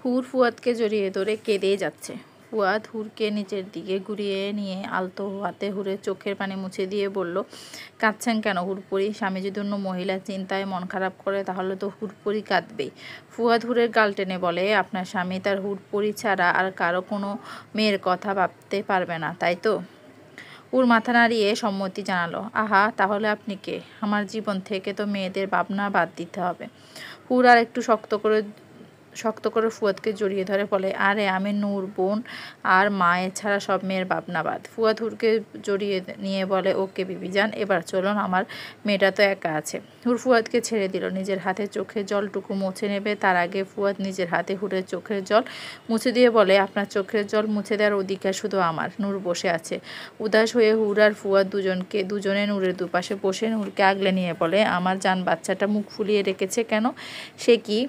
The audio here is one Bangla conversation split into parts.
হুর ফুয়াদকে জড়িয়ে ধরে কেঁদেই যাচ্ছে। ফুয়াদ হুরকে নিচের দিকে ঘুরিয়ে নিয়ে আলতো হাতে হুরের চোখের পানি মুছে দিয়ে বলল, কাঁদছেন কেন হুরপরি? স্বামী যদি অন্য মহিলা চিন্তায় মন খারাপ করে তাহলে তো হুরপরি কাঁদবেই। ফুয়াদ হুরের গাল টেনে বলে, আপনার স্বামী তার হুরপরি ছাড়া আর কারো কোনো মেয়ের কথা ভাবতে পারবে না, তাই তো? হুর মাথা নাড়িয়ে সম্মতি জানালো। আহা, তাহলে আপনি কে? আমার জীবন থেকে তো মেয়েদের ভাবনা বাদ দিতে হবে। হুর আর একটু শক্ত করে ফুয়াদকে জড়িয়ে ধরে বলে, আরে আমি নূর বোন আর মায়ের ছাড়া সব মেয়ের ভাবনা বাদ। ফুয়াদ হুরকে জড়িয়ে নিয়ে বলে, ওকে বিবি যান, এবার চলুন, আমার মেয়েটা তো একা আছে। হুর ফুয়াদকে ছেড়ে দিল। নিজের হাতে চোখের জলটুকু মুছে নেবে তার আগে ফুয়াদ নিজের হাতে হুরের চোখের জল মুছে দিয়ে বলে, আপনার চোখের জল মুছে দেওয়ার অধিকার শুধু আমার। নূর বসে আছে উদাস হয়ে। হুর আর ফুয়াদ দুজনে নূরের দুপাশে বসে নূরকে আগলে নিয়ে বলে, আমার জান বাচ্চাটা মুখ ফুলিয়ে রেখেছে কেন? সে কি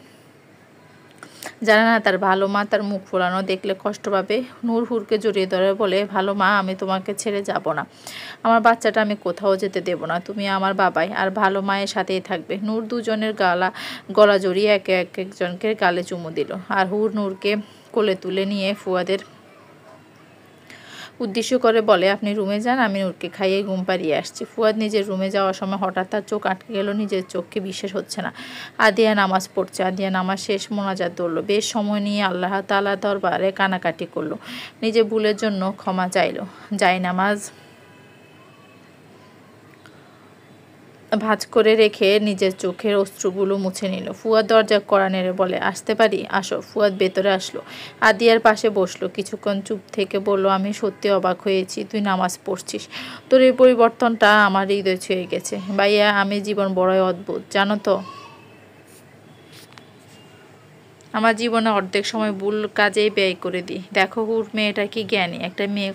জানে না তার ভালো মা তার মুখ ফোলানো দেখলে কষ্ট পাবে? নূর হুরকে জড়িয়ে ধরে বলে, ভালো মা, আমি তোমাকে ছেড়ে যাব না। আমার বাচ্চাটা আমি কোথাও যেতে দেব না। তুমি আমার বাবাই আর ভালো মায়ের সাথেই থাকবে। নূর দুজনের গলা জড়িয়ে একজনকে গালে চুমু দিল। আর হুর নূরকে কোলে তুলে নিয়ে ফুয়াদের উদ্দেশ্য করে বলে, আপনি রুমে যান, আমি নূরকে খাইয়ে ঘুম পাড়িয়ে আসছি। ফুয়াদ নিজের রুমে যাওয়ার সময় হঠাৎ তার চোখ আটকে গেল। নিজের চোখকে বিশ্বাস হচ্ছে না। আদিয়া নামাজ পড়ছে। আদিয়া নামাজ শেষ মোনাজাত ধরল। বেশ সময় নিয়ে আল্লাহ তাআলার দরবারে কানাকাটি করলো। নিজের ভুলের জন্য ক্ষমা চাইল। নামাজ ভাঁজ করে রেখে নিজের চোখের অশ্রুগুলো মুছে নিল। ফুয়াদ দরজা কড়া নেড়ে বলে, আসতে পারি? আসো। ফুয়াদ ভেতরে আসলো। আদিয়ার পাশে বসলো। কিছুক্ষণ চুপ থেকে বলল, আমি সত্যি অবাক হয়েছি, তুই নামাজ পড়ছিস। তোর এই পরিবর্তনটা আমার হৃদয় ছুঁয়ে গেছে। ভাইয়া, আমি জীবন বড়ই অদ্ভুত, জানো তো? আমার জীবনে অর্ধেক সময় ভুল কাজেই ব্যয় করে দিই। দেখো হুর মেয়েটা কি জ্ঞানী। একটা মেয়ে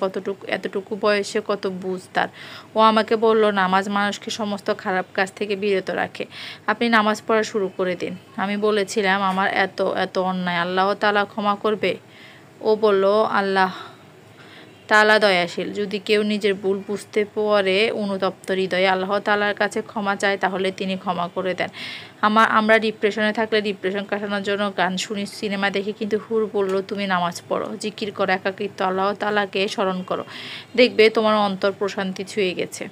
এতটুকু বয়সে কত বুঝ তার। ও আমাকে বলল, নামাজ মানুষকে সমস্ত খারাপ কাজ থেকে বিরত রাখে। আপনি নামাজ পড়া শুরু করে দিন। আমি বলেছিলাম, আমার এত এত অন্যায় আল্লাহ তাআলা ক্ষমা করবে? ও বলল, আল্লাহ তাআলা দয়াশীল। যদি কেউ নিজের ভুল বুঝতে পারে অনুতপ্ত হৃদয়ে আল্লাহ তাআলার কাছে ক্ষমা চায় তাহলে তিনি ক্ষমা করে দেন। আমরা ডিপ্রেশনে থাকলে ডিপ্রেশন কাটানোর জন্য গান শুনি, সিনেমা দেখি, কিন্তু হুর বলল, তুমি নামাজ পড়ো, জিকির করো, একাকিত্ব আল্লাহ তাআলাকে স্মরণ করো, দেখবে তোমার অন্তর প্রশান্তি ছুঁয়ে গেছে।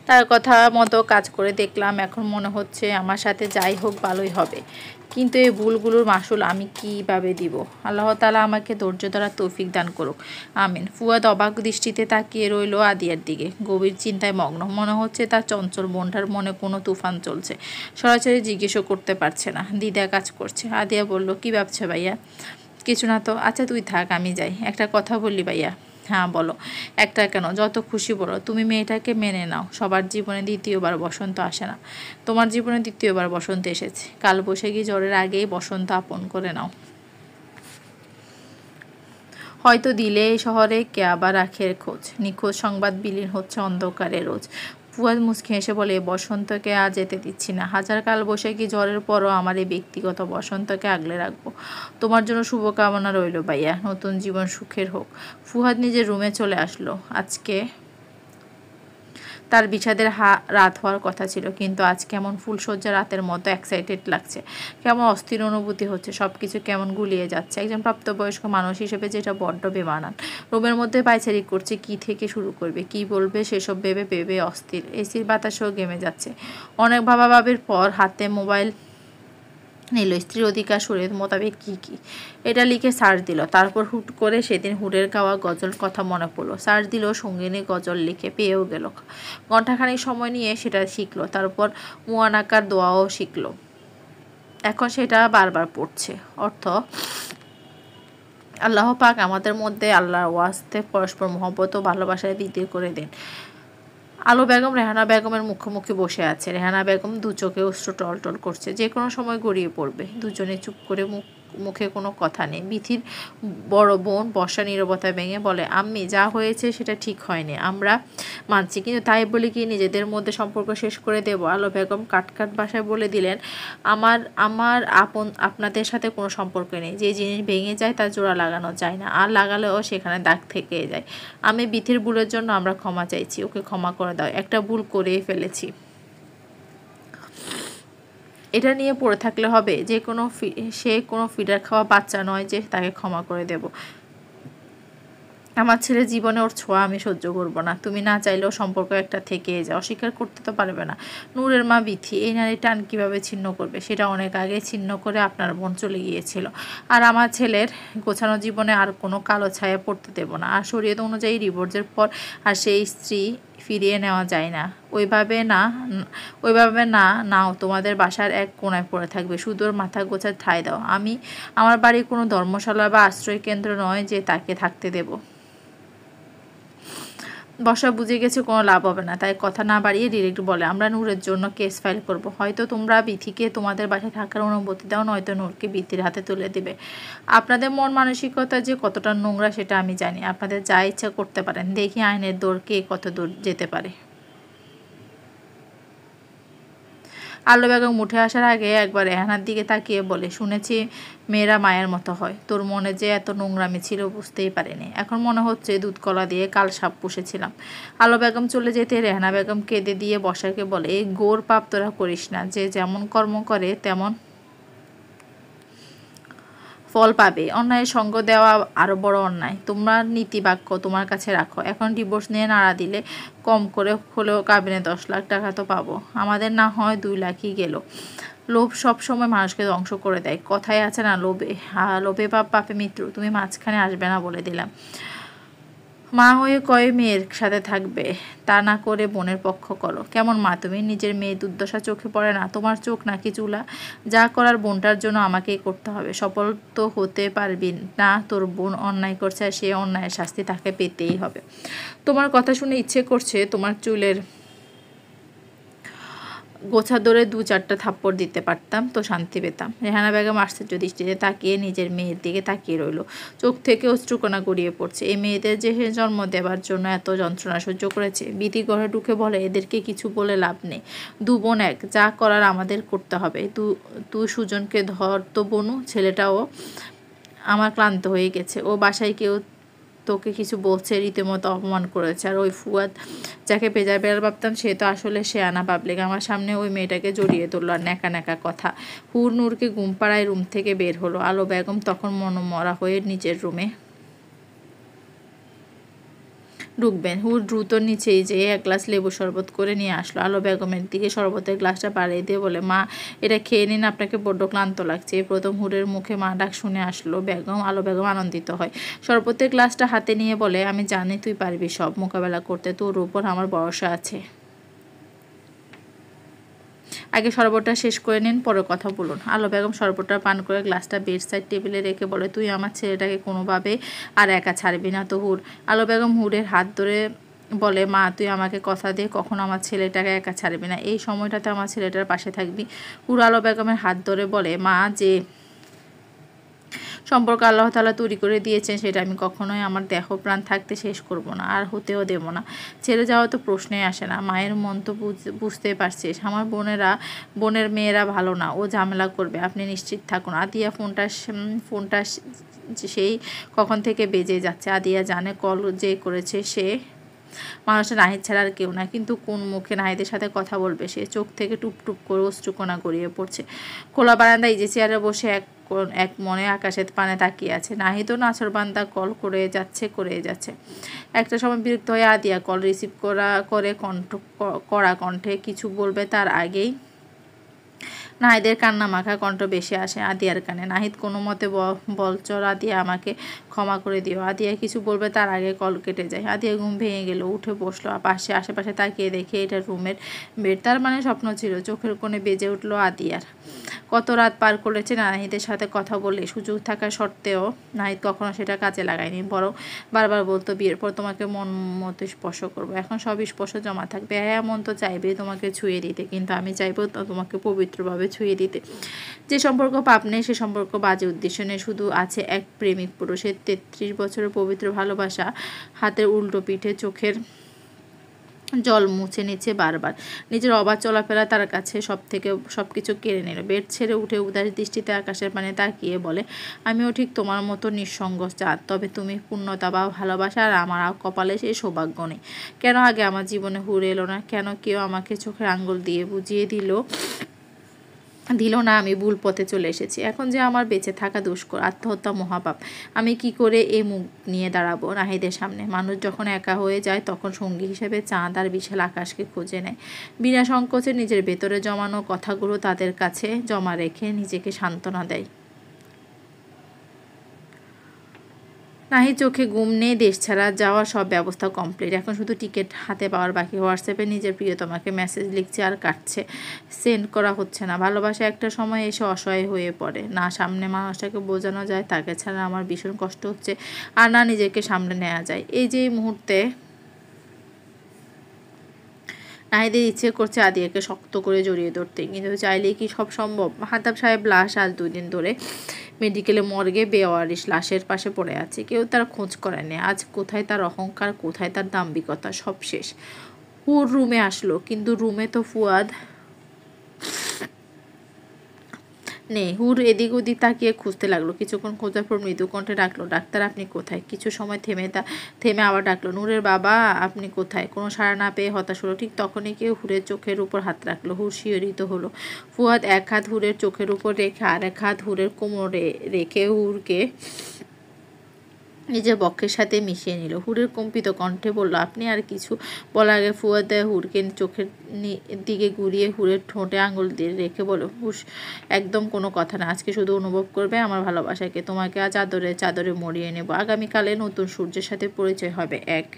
তার কথা মতো কাজ করে দেখলাম। এখন মনে হচ্ছে আমার সাথে যাই হোক ভালোই হবে, কিন্তু এই ভুলগুলোর মাসুল আমি কিভাবে দিব? আল্লাহ তাআলা আমাকে ধৈর্য ধরার তৌফিক দান করুক, আমিন। ফুয়াদ অবাক দৃষ্টিতে তাকিয়ে রইল আদিয়ার দিকে, গভীর চিন্তায় মগ্ন। মনে হচ্ছে তার চঞ্চল মনটার মনে কোনো তুফান চলছে। সরাসরি জিজ্ঞেসও করতে পারছে না, দ্বিধা কাজ করছে। আদিয়া বলল, কি ভাবছো ভাইয়া? কিছু না তো। আচ্ছা তুই থাক, আমি যাই। একটা কথা বললি ভাইয়া? হ্যাঁ বলো। একটা কেন, যত খুশি বলো। তুমি মেয়েটাকে মেনে নাও। সবার জীবনে দ্বিতীয়বার বসন্ত আসে না। তোমার জীবনে দ্বিতীয়বার বসন্ত এসেছে। কাল বৈশাখী ঝড়ের আগেই বসন্ত আপন করে নাও। হয়তো দিলে এই শহরে কে আবার আখের খোঁজ। নিখোঁজ সংবাদ বিলীন হচ্ছে অন্ধকারে রোজ। ফুয়াদ মুচকি হেসে বলে, বসন্তকে আর যেতে দিচ্ছি না। হাজার কাল বৈশাখী ঝড়ের পরও আমার এই ব্যক্তিগত বসন্তকে আগলে রাখবো। তোমার জন্য শুভকামনা রইল ভাইয়া, নতুন জীবন সুখের হোক। ফুয়াদ নিজের রুমে চলে আসলো। আজকে তার বিষাদের রাত হওয়ার কথা ছিল, কিন্তু আজ কেমন ফুলশয্যা রাতের মতো এক্সাইটেড লাগছে। কেমন অস্থির অনুভূতি হচ্ছে। সবকিছু কেমন গুলিয়ে যাচ্ছে। একজন প্রাপ্তবয়স্ক মানুষ হিসেবে যেটা বড্ড বেমানান। রুমের মধ্যে পায়চারি করছে, কি থেকে শুরু করবে, কি বলবে, সেসব ভেবে ভেবে অস্থির। এসির বাতাসেও ঘেমে যাচ্ছে। অনেক ভাবাভাবির পর হাতে মোবাইল নিল। স্ত্রীর অধিকার শরীয়ত মোতাবেক কি কি এটা লিখে সার্চ দিল। তারপর হুট করে সেদিন হুরের গাওয়া গজল কথা মনে পড়লো। সার্চ দিল, সঙ্গিনী গজল লিখে পেয়েও গেল। ঘণ্টাখানিক সময় নিয়ে সেটা শিখলো। তারপর মুআনাকার দোয়াও শিখলো। এখন সেটা বারবার পড়ছে। অর্থ, আল্লাহ পাক আমাদের মধ্যে আল্লাহর ওয়াস্তে পরস্পর মহব্বত ও ভালোবাসায় বৃদ্ধি করে দেন। আলো বেগম রেহানা বেগমের মুখোমুখি বসে আছে। রেহানা বেগম দু চোখে অশ্রু টলটল করছে, যে কোনো সময় গড়িয়ে পড়বে। দুজনে চুপ করে মুখে কোনো কথা নেই। বিথির বড় বোন বর্ষা নীরবতা ভেঙে বলে, আম্মি, যা হয়েছে সেটা ঠিক হয়নি, আমরা মানছি, কিন্তু তাই বলে কি নিজেদের মধ্যে সম্পর্ক শেষ করে দেব? আলো বেগম কাট ভাষায় বলে দিলেন, আমার আমার আপনাদের সাথে কোনো সম্পর্ক নেই। যে জিনিস ভেঙে যায় তার জোড়া লাগানো যায় না, আর লাগালেও সেখানে দাগ থেকে যায়। আমি বিথির ভুলের জন্য আমরা ক্ষমা চাইছি, ওকে ক্ষমা করে দাও। একটা ভুল করেই ফেলেছি। এটা নিয়ে পড়ে থাকলে হবে? সে কোনো ফিডার খাওয়া বাচ্চা নয় যে তাকে ক্ষমা করে দেব। আমার ছেলে জীবনে ওর ছোঁয়া আমি সহ্য করব না। তুমি না চাইলেও সম্পর্ক একটা থেকে যায়, অস্বীকার করতে তো পারবে না। নূরের মা বিথি এই নারী টান কীভাবে ছিন্ন করবে? সেটা অনেক আগে ছিন্ন করে আপনার বোন চলে গিয়েছিল। আর আমার ছেলের গোছানো জীবনে আর কোনো কালো ছায়া পড়তে দেব না। আর শরীয়ত অনুযায়ী ডিভোর্সের পর আর সেই স্ত্রী ফিরিয়ে নেওয়া যায় না। ওইভাবে না নাও, তোমাদের বাসার এক কোণায় পড়ে থাকবে। শুধু ওর মাথা গোছার ঠাঁই দাও। আমার বাড়ি কোনো ধর্মশালা বা আশ্রয় কেন্দ্র নয় যে তাকে থাকতে দেব। বর্ষা বুঝে গেছে কোনো লাভ হবে না, তাই কথা না বাড়িয়ে ডিরেক্ট বলে, আমরা নূরের জন্য কেস ফাইল করব। হয়তো তোমরা বিথিকে তোমাদের বাসায় থাকার অনুমতি দাও, নয়তো নূরকে বিথির হাতে তুলে দেবে। আপনাদের মন মানসিকতা যে কতটা নোংরা সেটা আমি জানি। আপনাদের যা ইচ্ছা করতে পারেন, দেখি আইনের দৌড় কে কত দূর যেতে পারে। আলো বেগম উঠে আসার আগে একবার রেহানার দিকে তাকিয়ে বলে, শুনেছি মেয়েরা মায়ের মতো হয়। তোর মনে যে এত নোংরামি ছিল বুঝতেই পারিনি। এখন মনে হচ্ছে দুধ কলা দিয়ে কাল সাপ পুষেছিলাম। আলো বেগম চলে যেতে রেহানা বেগম কেঁদে দিয়ে বসাকে বলে, এই গোর পাপ তোরা করিস না। যে যেমন কর্ম করে তেমন ফল পাবে। অন্যায়ের সঙ্গ দেওয়া আরও বড় অন্যায়। তোমরা নীতিবাক্য তোমার কাছে রাখো। এখন ডিভোর্স নিয়ে নাড়া দিলে কম করে হলেও কাবিনে 10 লাখ টাকা তো পাবো। আমাদের না হয় 2 লাখই গেল। লোভ সবসময় মানুষকে ধ্বংস করে দেয়। কথায় আছে না, লোভে পাপ, পাপে মৃত্যু। তুমি মাঝখানে আসবে না বলে দিলাম। মা হয়ে কয় মেয়ের সাথে থাকবে, তা না করে বোনের পক্ষ করো। কেমন মা তুমি? নিজের মেয়ে দুর্দশা চোখে পড়ে না? তোমার চোখ নাকি চুলা? যা করার বোনটার জন্য আমাকেই করতে হবে। সফল তো হতে পারবি না। তোর বোন অন্যায় করছে আর সে অন্যায়ের শাস্তি তাকে পেতেই হবে। তোমার কথা শুনে ইচ্ছে করছে তোমার চুলের গোছা ধরে 2-4টা থাপ্পড় দিতে পারতাম তো শান্তি পেতাম। রেহানা বেগম আশ্চর্য দৃষ্টিতে তাকিয়ে নিজের মেয়ের দিকে তাকিয়ে রইল। চোখ থেকে অশ্রুকণা গড়িয়ে পড়ছে। এই মেয়েদের যে জন্ম দেবার জন্য এত যন্ত্রণা সহ্য করেছে। বিধি ঘরে ঢুকে বলে, এদেরকে কিছু বলে লাভ নেই। 2 বোন এক, যা করার আমাদের করতে হবে। তুই সুজনকে ধর তো বনু, ছেলেটাও আমার ক্লান্ত হয়ে গেছে। ও বাসায় কেউ তোকে কিছু বলছে, রীতিমতো অপমান করেছে। আর ওই ফুয়াদ যাকে পেজার বেড়াল ভাবতাম, সে তো আসলে শেয়ানা পাবলিক। আমার সামনে ওই মেয়েটাকে জড়িয়ে ধরলো আর ন্যাকা ন্যাকা কথা। নূরকে ঘুম পাড়ায় রুম থেকে বের হলো। আলো বেগম তখন মনমরা হয়ে নিজের রুমে ঢুকবেন। দ্রুত নিচেই যেয়ে 1 গ্লাস লেবু শরবত করে নিয়ে আসলো। আলো বেগমের দিকে শরবতের গ্লাসটা বাড়িয়ে দিয়ে বলে, মা এটা খেয়ে নিন, আপনাকে বড্ড ক্লান্ত লাগছে। এই প্রথম হুরের মুখে মা ডাক শুনে আসলো বেগম। আলো বেগম আনন্দিত হয়। শরবতের গ্লাসটা হাতে নিয়ে বলে, আমি জানি তুই পারবি সব মোকাবেলা করতে, তোর উপর আমার ভরসা আছে। আগে শরবতটা শেষ করে নিন, পরে কথা বলুন। আলো বেগম শরবতটা পান করে গ্লাসটা বেড সাইড টেবিলে রেখে বলে, তুই আমার ছেলেটাকে কোনোভাবে আর একা ছাড়বি না তো হুর? আলো বেগম হুরের হাত ধরে বলে, মা তুই আমাকে কথা দে কখনো আমার ছেলেটাকে একা ছাড়বি না। এই সময়টাতে আমার ছেলেটার পাশে থাকবি। হুর আলো বেগমের হাত ধরে বলে, মা যে সম্পর্ক আল্লাহ তাআলা তৈরি করে দিয়েছেন সেটা আমি কখনোই আমার দেহ প্রাণ থাকতে শেষ করব না, আর হতেও দেব না। ছেড়ে যাওয়া তো প্রশ্নই আসে না। মায়ের মন তো বুঝতেই পারছিস। আমার বোনের মেয়েরা ভালো না, ও ঝামেলা করবে, আপনি নিশ্চিত থাকুন। আদিয়া ফোনটা সেই কখন থেকে বেজে যাচ্ছে। আদিয়া জানে কল যে করেছে সে মানুষটা নাহিদ ছাড়া আর কেউ না, কিন্তু কোন মুখে নাহিদের সাথে কথা বলবে সে? চোখ থেকে টুপ টুপ করে অশ্রুকণা গড়িয়ে পড়ছে। খোলা বারান্দায় যে চেয়ারে বসে এক মনে আকাশের পানে তাকিয়ে আছে। নাহিদও নাছোড়বান্দা কল করে যাচ্ছে। একটা সময় বিরক্ত হয়ে আদিয়া কল রিসিভ করে কড়া কণ্ঠে কিছু বলবে তার আগেই নাহিদের কান্না মাখা কণ্ঠ বেশি আসে আদিয়ার কানে। নাহিদ কোনো মতে বলচর, আদিয়া আমাকে ক্ষমা করে দিও। আদিয়া কিছু বলবে তার আগে কল কেটে যায়। আদিয়া ঘুম ভেঙে গেল, উঠে বসলো। আশেপাশে তাকিয়ে দেখে এটা রুমের বেড। তার মানে স্বপ্ন ছিল। চোখের কোণে বেজে উঠলো আদিয়ার। কত রাত পার করেছে নাহিদের সাথে কথা বলে, সুযোগ থাকা সত্ত্বেও নাহিদ কখনো সেটা কাজে লাগায়নি, বরং বারবার বলতো, বিয়ের পর তোমাকে মন মতো স্পর্শ করবো। এখন সব স্পর্শ জমা থাকবে। হ্যাঁ, মন তো চাইবে তোমাকে ছুঁয়ে দিতে, কিন্তু আমি চাইবো তোমাকে পবিত্রভাবে ছুঁয়ে দিতে। যে সম্পর্ক পাপ নেই, সে সম্পর্ক বাজে উদ্দেশ্য নেই, শুধু আছে এক প্রেমিক পুরুষের 33 বছরের পবিত্র ভালোবাসা হাতের উল্টো পিঠে চোখের জল মুছে নিচ্ছে বারবার। নিজের অবাধ চলাফেরা তার কাছে সবকিছু কেড়ে নিল। বেড ছেড়ে উঠে উদাস দৃষ্টিতে আকাশের পানে তাকিয়ে বলে, আমিও ঠিক তোমার মতো নিঃসঙ্গ চাঁদ, তবে তুমি পূর্ণতা বা ভালোবাসা, আর আমার কপালে সেই সৌভাগ্য নেই। কেন আগে আমার জীবনে হুর এলো না? কেন কেউ আমাকে চোখের আঙ্গুল দিয়ে বুঝিয়ে দিল দিল না, আমি ভুল পথে চলে এসেছি। এখন যে আমার বেঁচে থাকা দুষ্কর, আত্মহত্যা মহাপাপ। আমি কি করে এই মুখ নিয়ে দাঁড়াবো নাহিদের সামনে? মানুষ যখন একা হয়ে যায় তখন সঙ্গী হিসেবে চাঁদ আর বিশাল আকাশকে খুঁজে নেয়। বিনা সংকোচে নিজের ভেতরে জমানো কথাগুলো তাদের কাছে জমা রেখে নিজেকে সান্ত্বনা দেয়। নাহিদ চোখে ঘুম নেই, দেশ ছাড়া যাওয়ার সব ব্যবস্থা কমপ্লিট। এখন শুধু টিকিট হাতে পাওয়ার বাকি। হোয়াটসঅ্যাপে নিজের প্রিয়তমাকে মেসেজ লিখছে আর কাটছে, সেন্ড করা হচ্ছে না। ভালোবাসা একটা সময় এসে অসহায় হয়ে পড়ে। না সামনে মানুষটাকে বোঝানো যায় তাকে ছাড়া আমার ভীষণ কষ্ট হচ্ছে, আর না নিজেকে সামলে নেওয়া যায়। এই যে এই মুহূর্তে নাহিদের ইচ্ছে করছে আদিয়াকে শক্ত করে জড়িয়ে ধরতে, কিন্তু চাইলেই কি সব সম্ভব? মাহতাব সাহেব লাশ আজ 2 দিন ধরে মেডিকেলে মর্গে বেওয়ারিশ লাশের পাশে পড়ে আছে। কেউ তার খোঁজ করেনি। আজ কোথায় তার অহংকার, কোথায় তার দাম্ভিকতা? সব শেষ। হুর রুমে আসলো, কিন্তু রুমে তো ফুয়াদ নেই। হুর এদিক ওদিক তাকিয়ে খুঁজতে লাগলো। কিছুক্ষণ খোঁজার পর মৃদু কণ্ঠে ডাকলো, ডাক্তার আপনি কোথায়? কিছু সময় থেমে আবার ডাকলো, নূরের বাবা আপনি কোথায়? কোনো সাড়া না পেয়ে হতাশ হলো। ঠিক তখনই কেউ হুরের চোখের উপর হাত রাখলো। হুর শিহরিত হলো। ফুয়াদ এক হাত হুরের চোখের উপর রেখে আর এক হাত হুরের কোমরে রেখে হুরকে নিজের বক্ষের সাথে মিশিয়ে নিল। হুরের কম্পিত কণ্ঠে বলল, আপনি? আর কিছু বলার আগে ফুয়াদ হুরকে চোখের দিকে ঘুরিয়ে হুরের ঠোঁটে আঙুল দিয়ে রেখে বলো, হুস একদম কোনো কথা না। আজকে শুধু অনুভব করবে আমার ভালোবাসাকে। তোমাকে আজ আদরে চাদরে মরিয়ে নেব। আগামীকালে নতুন সূর্যের সাথে পরিচয় হবে এক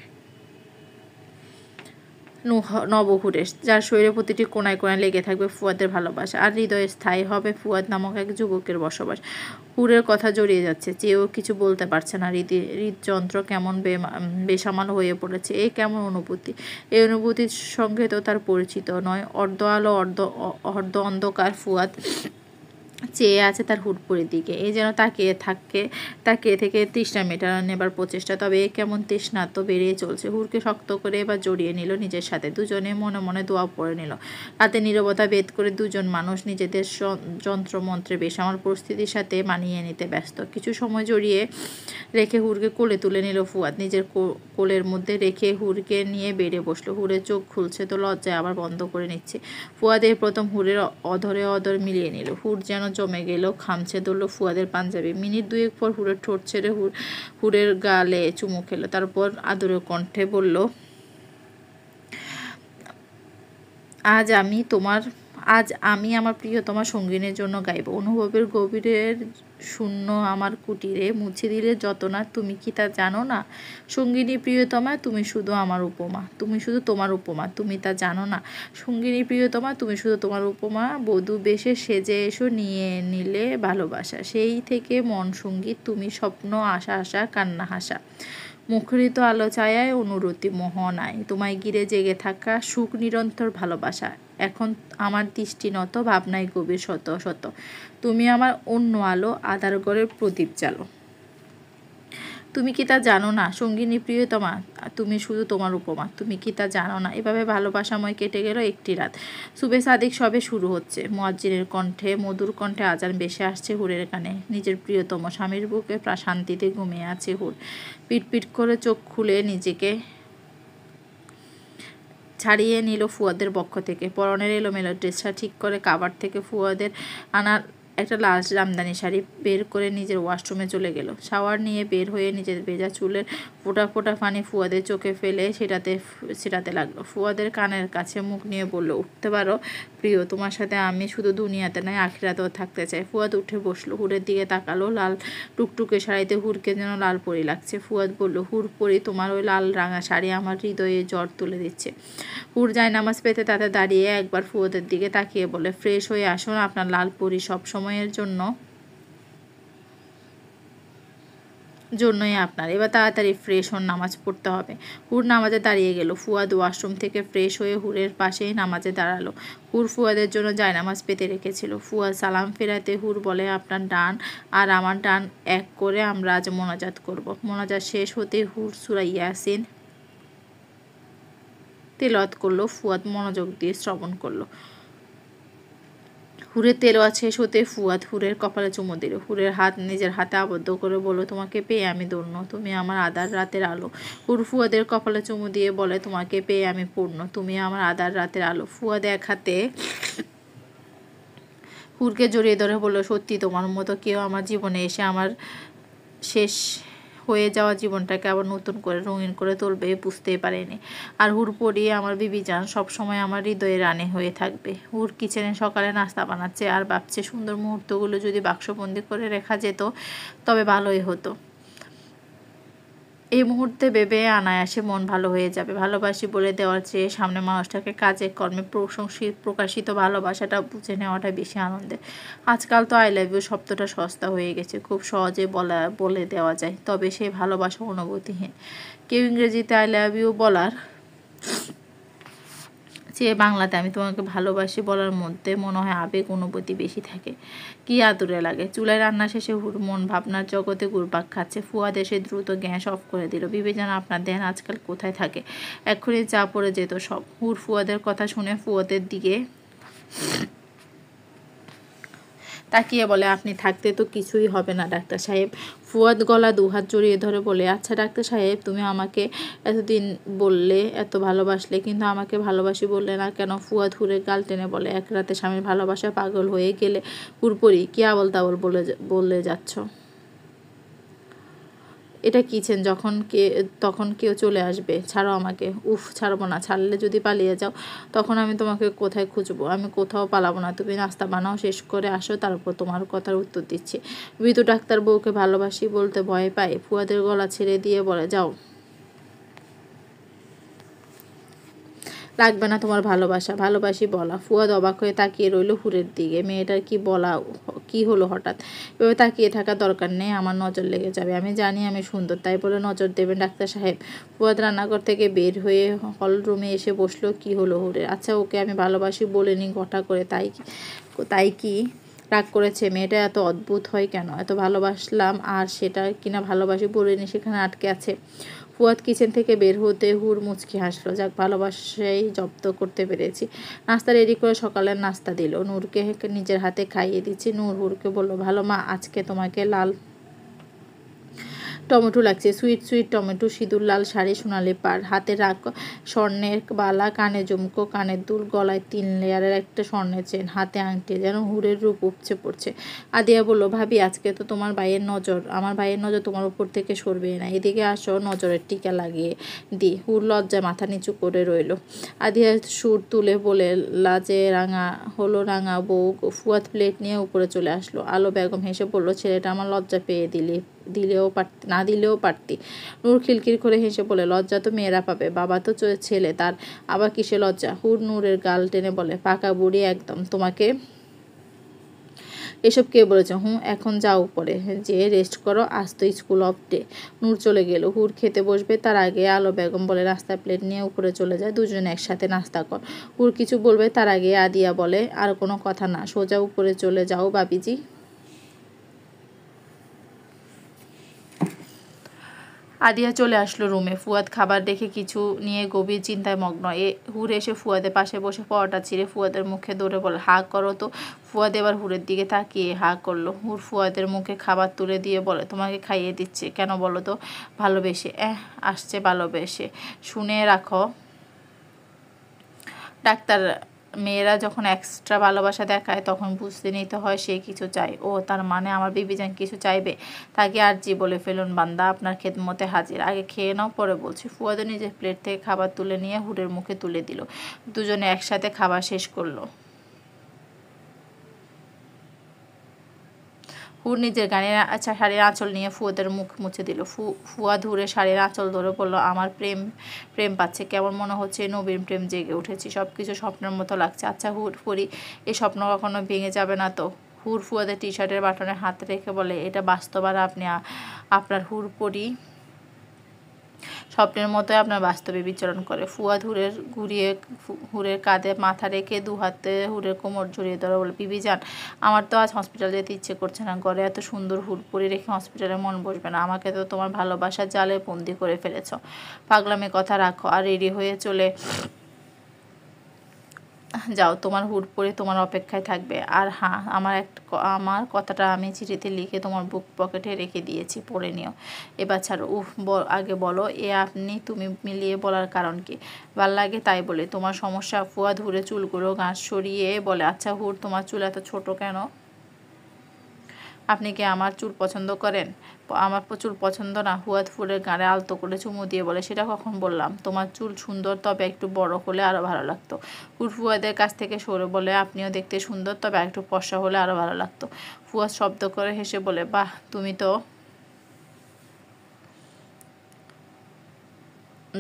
নবহুরেশ, যার শরীরে প্রতিটি কোনায় কোনায় লেগে থাকবে ফুয়াদের ভালোবাসা, আর হৃদয়ে স্থায়ী হবে ফুয়াদ নামক এক যুবকের বসবাস। হুরের কথা জড়িয়ে যাচ্ছে, চেয়েও কিছু বলতে পারছে না। হৃদযন্ত্র কেমন বেসামাল হয়ে পড়েছে। এই কেমন অনুভূতি? এই অনুভূতির সঙ্গে তো তার পরিচিত নয়। অর্ধ আলো অর্ধ অন্ধকার। ফুয়াদ চেয়ে আছে তার হুটপুরের দিকে। এই যেন তাকিয়ে থেকে তৃষ্ণা মেটানো নেবার প্রচেষ্টা। তবে এ কেমন তৃষ্ণা তো বেড়েই চলছে। হুরকে শক্ত করে এবার জড়িয়ে নিল নিজের সাথে। দুজনে মনে মনে দোয়া পড়ে নিল। রাতে নীরবতা ভেদ করে দুজন মানুষ নিজেদের যন্ত্রমন্ত্রে বেসামাল পরিস্থিতির সাথে মানিয়ে নিতে ব্যস্ত। কিছু সময় জড়িয়ে রেখে হুরকে কোলে তুলে নিল ফুয়াদ। নিজের কোলের মধ্যে রেখে হুরকে নিয়ে বেড়ে বসলো। হুরের চোখ খুলছে তো লজ্জায় আবার বন্ধ করে নিচ্ছে। ফুয়াদ এই প্রথম হুরের অধর মিলিয়ে নিল। হুর যেন জমে গেল, খামছে ধরল ফুয়াদের পাঞ্জাবি। মিনিট 2 পর হুরের ঠোঁট ছেড়ে হুরের গালে চুমু খেলো। তারপর আদরের কণ্ঠে বলল, আজ আমি আমার প্রিয়তমা সঙ্গিনীর জন্য গাইব। অনুভবের গভীরের শূন্য আমার কুটিরে মুছে দিলে যত না, তুমি কি তা জানো না? সঙ্গিনী প্রিয়তমা তুমি শুধু আমার উপমা, তুমি শুধু তোমার উপমা, তুমি তা জানো না? সঙ্গিনী প্রিয়তমা তুমি শুধু তোমার উপমা, বধূ বেশে সেজে এসো নিয়ে নিলে ভালোবাসা। সেই থেকে মন সঙ্গীত, তুমি স্বপ্ন আশা কান্না হাসা। মুখরিত আলো ছায়ায় অনুরতি মোহনায়, তোমায় ঘিরে জেগে থাকা সুখ নিরন্তর ভালোবাসা। এখন আমার দৃষ্টি নত, ভাবনায় গভীর শত শত। তুমি আমার অন্য আলো, আধার ঘরের প্রদীপ জালো। তুমি কি তা জানো না? সঙ্গিনী প্রিয়তমা তুমি শুধু তোমার উপমা, তুমি কি তা জানো না? এভাবে ভালোবাসাময় কেটে গেল একটি রাত। সুবে সাদিক সবে শুরু হচ্ছে। মুয়াজ্জিনের কণ্ঠে, মধুর কণ্ঠে আজান ভেসে আসছে হুরের কানে। নিজের প্রিয়তম স্বামীর বুকে শান্তিতে ঘুমিয়ে আছে হুর। পিটপিট করে চোখ খুলে নিজেকে ছাড়িয়ে নিল ফুয়াদের বক্ষ থেকে। পরনের এলোমেলো ড্রেসটা ঠিক করে কাভার থেকে ফুয়াদের আনার একটা লাল জামদানি শাড়ি বের করে নিজের ওয়াশরুমে চলে গেল। শাওয়ার নিয়ে বের হয়ে নিজের ভেজা চুলের ফোঁটা ফোঁটা পানি ফুয়াদের চোখে ফেলে সেটাতে লাগলো। ফুয়াদের কানের কাছে মুখ নিয়ে বলল, উঠতে পারো প্রিয়, তোমার সাথে আমি শুধু দুনিয়াতে নয় আখিরাতেও থাকতে চাই। ফুয়াদ উঠে বসলো, হুরের দিকে তাকালো। লাল টুকটুকে শাড়িতে হুরকে যেন লাল পরি লাগছে। ফুয়াদ বলল, হুর পরি, তোমার ওই লাল রাঙা শাড়ি আমার হৃদয়ে জ্বর তুলে দিচ্ছে। হুর যায় নামাজ পেতে তাতে দাঁড়িয়ে একবার ফুয়াদের দিকে তাকিয়ে বলে, ফ্রেশ হয়ে আসুন, আপনার লাল পরি সব সময়ের জন্যই আপনার। এবার তাড়াতাড়ি ফ্রেশ হন, নামাজ পড়তে হবে। হুর নামাজে দাঁড়িয়ে গেল। ফুয়াদ ওয়াশরুম থেকে ফ্রেশ হয়ে হুরের পাশেই নামাজে দাঁড়ালো। হুর ফুয়াদের জন্য জায়নামাজ পেতে রেখেছিল। ফুয়াদ সালাম ফেরাতে হুর বলে, আপনার ডান আর আমার ডান এক করে আমরা আজ মোনাজাত করব। মোনাজাত শেষ হতে হুর সূরা ইয়াসিন তেলাওয়াত করলো। ফুয়াদ মনোযোগ দিয়ে শ্রবণ করলো। হুরের তেলাওয়াত শেষ হতে ফুয়াদ হুরের কপালে চুমু দিল। হুরের হাত নিজের হাতে আবদ্ধ করে বলল, তোমাকে পেয়ে আমি ধন্য, তুমি আমার আধার রাতের আলো। হুর ফুয়াদের কপালে চুমু দিয়ে বলে, তোমাকে পেয়ে আমি পূর্ণ, তুমি আমার আধার রাতের আলো। ফুয়াদ এক হাতে হুরকে জড়িয়ে ধরে বলল, সত্যি তোমার মতো কেউ আমার জীবনে এসে আমার শেষ হয়ে যাওয়া জীবনটাকে আবার নতুন করে রঙিন করে তুলবে বুঝতেই পারেনি। আর হুর পরিয়ে আমার বিবি জান সবসময় আমার হৃদয়ে রানী হয়ে থাকবে। হুর কিচেনে সকালে নাস্তা বানাচ্ছে আর ভাবছে সুন্দর মুহূর্তগুলো যদি বাক্সবন্দি করে রেখা যেত তবে ভালোই হতো। এই মুহূর্তে ভেবে অনায়াসে মন ভালো হয়ে যাবে। ভালোবাসি বলে দেওয়ার চেয়ে সামনে মানুষটাকে কাজে কর্মে প্রকাশিত ভালোবাসাটা বুঝে নেওয়াটা বেশি আনন্দের। আজকাল তো আই লাভ ইউ শব্দটা সস্তা হয়ে গেছে, খুব সহজে বলে দেওয়া যায়, তবে সেই ভালোবাসা অনুভূতিহীন। কেউ ইংরেজিতে আই লাভ ইউ বলার চেয়ে বাংলাতে আমি তোমাকে ভালোবাসি বলার মধ্যে মনে হয় আবেগ অনুভূতি বেশি থাকে। কি আদুরে লাগে। চুলায় রান্না শেষে হুর মন ভাবনার জগতে ঘুরপাক খাচ্ছে। ফুয়াদ এসে দ্রুত গ্যাস অফ করে দিল। বিবেচনা আপনার ধ্যান আজকাল কোথায় থাকে? এক্ষুনি চা পড়ে যেত সব। হুর ফুয়াদের কথা শুনে ফুয়াদের দিকে তাকিয়ে বলে, আপনি থাকতে তো কিছুই হবে না ডাক্তার সাহেব। ফুয়াদ গলা দুহাত জড়িয়ে ধরে বলে, আচ্ছা ডাক্তার সাহেব, তুমি আমাকে এতদিন বললে এত ভালোবাসলে, কিন্তু আমাকে ভালোবাসি বললে না কেন? ফুয়াদ হুরের গাল টেনে বলে, এক রাতে স্বামীর ভালোবাসা পাগল হয়ে গেলে হুরপরি কি আবল তাবল বলে যাচ্ছ? এটা কিচেন, তখন কেউ চলে আসবে। ছাড়ো আমাকে। উফ, ছাড়বো না। ছাড়লে যদি পালিয়ে যাও তখন আমি তোমাকে কোথায় খুঁজবো? আমি কোথাও পালাবো না। তুমি নাস্তা বানাও, শেষ করে আসো, তারপর তোমার কথার উত্তর দিচ্ছি। বিতু ডাক্তার বউকে ভালোবাসি বলতে ভয় পায়। ফুয়াদের গলা ছেড়ে দিয়ে বলে, যাও, লাগবে না তোমার ভালোবাসা। ভালোবাসি বলা। ফুয়াদ অবাক হয়ে তাকিয়ে রইল হুরের দিকে। মেয়েটার কি হলো হঠাৎ? এভাবে তাকিয়ে থাকার দরকার নেই, আমার নজর লেগে যাবে। আমি জানি আমি সুন্দর, তাই বলে নজর দেবেন ডাক্তার সাহেব? ফুয়াদ রান্নাঘর থেকে বের হয়ে হল রুমে এসে বসলো। কি হলো হুরের? আচ্ছা, ওকে আমি ভালোবাসি বলিনি ঘটা করে, তাই কি রাগ করেছে? মেয়েটা এত অদ্ভুত হয় কেন? এত ভালোবাসলাম আর সেটা কিনা ভালোবাসি বলিনি সেখানে আটকে আছে। ফুয়াদ কিচেন থেকে বের হতে হুর মুচকি হাসলো। যাক, ভালোবাসাই জব্দ করতে পেরেছি। নাস্তা রেডি করে সকালের নাস্তা দিল। নূরকে নিজের হাতে খাইয়ে দিচ্ছি। নূর হুরকে বলল, ভালো মা, আজকে তোমাকে লাল টমেটো লাগছে। সুইট সুইট টমেটো, সিঁদুর লাল শাড়ি, সোনালি পাড়, হাতে রাখ স্বর্ণের বালা, কানে ঝুমকো, কানের দুল, গলায় 3 লেয়ারের একটা স্বর্ণের চেন, হাতে আংটি, যেন হুরের রূপ উপচে পড়ছে। আদিয়া বলল, ভাবি, আজকে তো আমার ভাইয়ের নজর তোমার উপর থেকে সরবে না। এদিকে আসো, নজরের টিকা লাগিয়ে দি। হুর লজ্জায় মাথা নিচু করে রইল। আদিয়া সুর তুলে বলে, লাজে রাঙা বউ। ফুয়াদ প্লেট নিয়ে উপরে চলে আসলো। আলো বেগম হেসে বলল, ছেলেটা আমার লজ্জা পেয়ে না দিলেও পারতি। নূর খিলখিল করে হেসে বলে, লজ্জা তো মেয়েরা পাবে, বাবা তো ছেলে, তার আবার কিসে লজ্জা? হুর নূরের গাল টেনে বলে, পাকা বুড়ি একদম, তোমাকে এসব কে বলেছে? এখন যাও উপরে, যে রেস্ট করো, আজ তো স্কুল অফ ডে। নূর চলে গেল। হুর খেতে বসবে তার আগে আলো বেগম বলে, নাস্তার প্লেট নিয়ে উপরে চলে যায়, দুজনে একসাথে নাস্তা কর। হুর কিছু বলবে তার আগে আদিয়া বলে, আর কোনো কথা না, সোজা উপরে চলে যাও বাবিজি। আদিয়া চলে আসলো রুমে। ফুয়াদ খাবার দেখে কিছু নিয়ে গভীর চিন্তায় মগ্ন। হুর এসে ফুয়াদের পাশে বসে পরোটা ছিঁড়ে ফুয়াদের মুখে ধরে বলে, হা করো তো। ফুয়াদ এবার হুরের দিকে তাকিয়ে হা করলো। হুর ফুয়াদের মুখে খাবার তুলে দিয়ে বলে, তোমাকে খাইয়ে দিচ্ছে কেন বলো তো? ভালোবেসে। আসছে ভালোবেসে। শুনে রাখো ডাক্তার, মেয়েরা যখন এক্সট্রা ভালোবাসা দেখায় তখন বুঝতে নিতে হয় সে কিছু চায়। ও, তার মানে আমার বিবিজান কিছু চাইবে? তাকে আর জি বলে ফেলুন, বান্দা আপনার খেদমতে হাজির। আগে খেয়ে নাও, পরে বলছি। ফুয়াদও নিজের প্লেট থেকে খাবার তুলে নিয়ে হুরের মুখে তুলে দিল। দুজনে একসাথে খাবার শেষ করলো। হুর নিজের শাড়ির আঁচল নিয়ে ফুয়াদের মুখ মুছে দিল। ফুয়াদ হুরের শাড়ির আঁচল ধরে বলল, আমার প্রেম পাচ্ছে, কেমন মনে হচ্ছে নবীন প্রেম জেগে উঠেছি, সব কিছু স্বপ্নের মতো লাগছে। আচ্ছা হুর পরি, এই স্বপ্ন কখনো ভেঙে যাবে না তো? হুর ফুয়াদের টি শার্টের বাটনে হাত রেখে বলে, এটা বাস্তব আর আপনি আপনার হুর পরি স্বপ্নের মতোই আপনার বাস্তবে বিচরণ করে। ফুয়াদ হুরের কাঁধে মাথা রেখে দু হাতে হুরের কোমর জড়িয়ে ধরে বলে, বিবি যান, আমার তো আজ হসপিটাল যেতে ইচ্ছে করছে না। ঘরে এত সুন্দর হুর পরি রেখে হসপিটালে মন বসবে না। আমাকে তো তোমার ভালোবাসার জালে বন্দি করে ফেলেছ। পাগলামি কথা রাখো আর রেডি হয়ে চলে যাও, তোমার হুড পরে তোমার অপেক্ষায় থাকবে। আর হ্যাঁ, আমার কথাটা আমি চিঠিতে লিখে তোমার বুক পকেটে রেখে দিয়েছি, পড়ে নিও। এবার ছাড়ো। উফ, আগে বলো, তুমি মিলিয়ে বলার কারণ কি? ভাল লাগে তাই বলে তোমার সমস্যা? ফুয়াদ হুড়ে চুলগুলো গাছ সরিয়ে বলে, আচ্ছা হুড়, তোমার চুল এত ছোট কেন? আপনি কি আমার চুল পছন্দ করেন? আমার চুল পছন্দ না? ফুয়াদ ফুলের গাড়ে আলতো করে চুমু দিয়ে বলে, সেটা কখন বললাম? তোমার চুল সুন্দর, তবে একটু বড় হলে আরও ভালো লাগতো। ফুয়াদের কাছ থেকে সরে বলে, আপনিও দেখতে সুন্দর, তবে একটু ফর্সা হলে আরও ভালো লাগতো। ফুয়াদ শব্দ করে হেসে বলে, বাহ, তুমি তো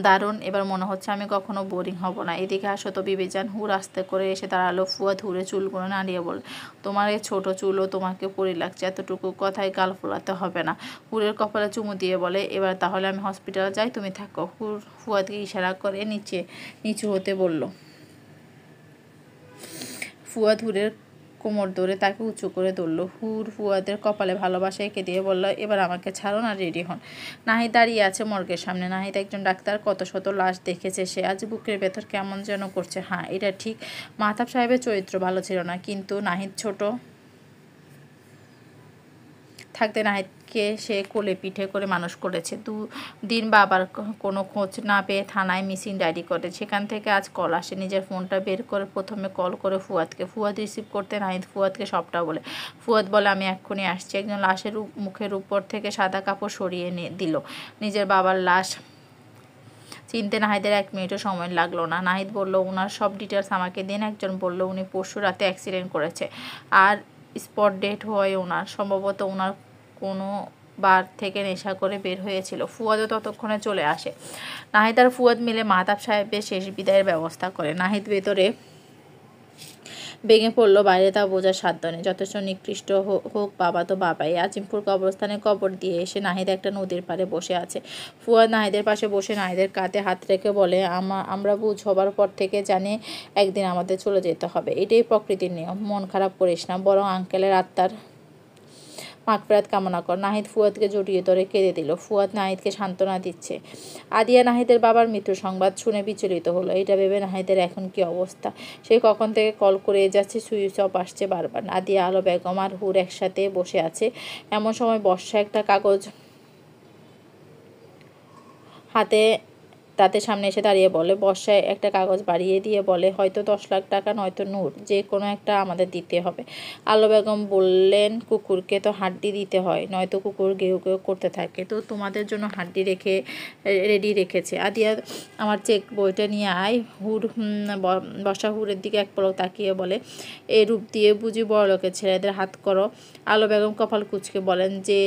দারুণ, এবার মনে হচ্ছে আমি কখনো বোরিং হব না। এদিকে আসো তো বিবেচান। হুড় আস্তে করে এসে দাঁড়ালো। ফুয়াদ হুড়ে চুলগুলো নাড়িয়ে বলে, তোমার এই ছোটো চুলও তোমাকে পরি লাগছে, এতটুকু কথায় গাল ফোলাতে হবে না। হুড়ের কপালে চুমু দিয়ে বলে, এবার তাহলে আমি হসপিটালে যাই, তুমি থাকো। ফুয়াদকে ইশারা করে নিচু হতে বলল। ফুয়াদ হুড়ের কোমর ধরে তাকে উঁচু করে ধরল। ফুয়াদের কপালে ভালোবাসা এঁকে দিয়ে বলল, এবার আমাকে ছাড়ুন আর রেডি হন। নাহিদ দাঁড়িয়ে আছে মর্গের সামনে। নাহিদ একজন ডাক্তার, কত শত লাশ দেখেছে সে। আজ বুকের ভেতর কেমন যেন করছে। হ্যাঁ, এটা ঠিক, মাহতাব সাহেবের চরিত্র ভালো ছিল না, কিন্তু নাহিদ ছোট থাকতে নাহিদকে সে কোলে পিঠে করে মানুষ করেছে। দুদিন বাবার কোনো খোঁজ না পেয়ে থানায় মিসিং ডায়েরি করে। সেখান থেকে আজ কল আসে। নিজের ফোনটা বের করে প্রথমে কল করে ফুয়াদকে। ফুয়াদ রিসিভ করতে নাহিদ ফুয়াদকে সবটা বলে। ফুয়াদ বলে, আমি এক্ষুনি আসছি। একজন লাশের মুখের উপর থেকে সাদা কাপড় সরিয়ে দিল। নিজের বাবার লাশ চিনতে নাহিদের 1 মিনিটও সময় লাগলো না। নাহিদ বলল, ওনার সব ডিটেলস আমাকে দিন। একজন বলল, উনি পরশু রাতে অ্যাক্সিডেন্ট করেছে, আর স্পট ডেট হয় ওনার। সম্ভবত ওনার কোনো বার থেকে নেশা করে বের হয়েছিল। ফুয়াদও ততক্ষণে চলে আসে। নাহিদ আর ফুয়াদ মিলে মাহতাব সাহেবের শেষ বিদায়ের ব্যবস্থা করে। নাহিদ ভেতরে ভেঙে পড়লো, বাইরে তা বোঝার সাধ্য নেই। যথেষ্ট নিকৃষ্ট হোক, বাবা তো বাবাই। আজিমপুর কবরস্থানে কবর দিয়ে এসে নাহিদ একটা নদীর পাড়ে বসে আছে। ফুয়াদ নাহিদের পাশে বসে নাহিদের কাঁধে হাত রেখে বলে, আমরা বুঝ হবার পর থেকে জানি একদিন আমাদের চলে যেতে হবে। এটাই প্রকৃতির নিয়ম। মন খারাপ করিস না, বরং আঙ্কেলের আত্মার মাগফিরাত কামনা কর। নাহিদ ফুয়াদকে জড়িয়ে ধরে কেঁদে দিল। ফুয়াদ নাহিদকে সান্ত্বনা দিচ্ছে। আদিয়া নাহিদের বাবার মৃত্যু সংবাদ শুনে বিচলিত হলো। এটা ভেবে নাহিদের এখন কি অবস্থা। সে কখন থেকে কল করে যাচ্ছে, সুইচ অফ আসছে বারবার। আদিয়া, আলো বেগম আর হুর একসাথে বসে আছে। এমন সময় বর্ষা একটা কাগজ হাতে তাদের সামনে এসে দাঁড়িয়ে বলে। বর্ষায় একটা কাগজ বাড়িয়ে দিয়ে বলে, হয়তো 10 লাখ টাকা, নয়তো নূর, যে কোনো একটা আমাদের দিতে হবে। আলো বেগম বললেন, কুকুরকে তো হাড্ডি দিতে হয়, নয়তো কুকুর গেউ গেউ করতে থাকে। তো তোমাদের জন্য হাড্ডি রেডি রেখেছে। আদিয়া, আমার চেক বইটা নিয়ে আয়। বর্ষা হুরের দিকে এক পলক তাকিয়ে বলে, এই রূপ দিয়ে বুঝি বড়লোকের ছেলেদের হাত করো? আলো বেগম কপাল কুঁচকে বলেন, যে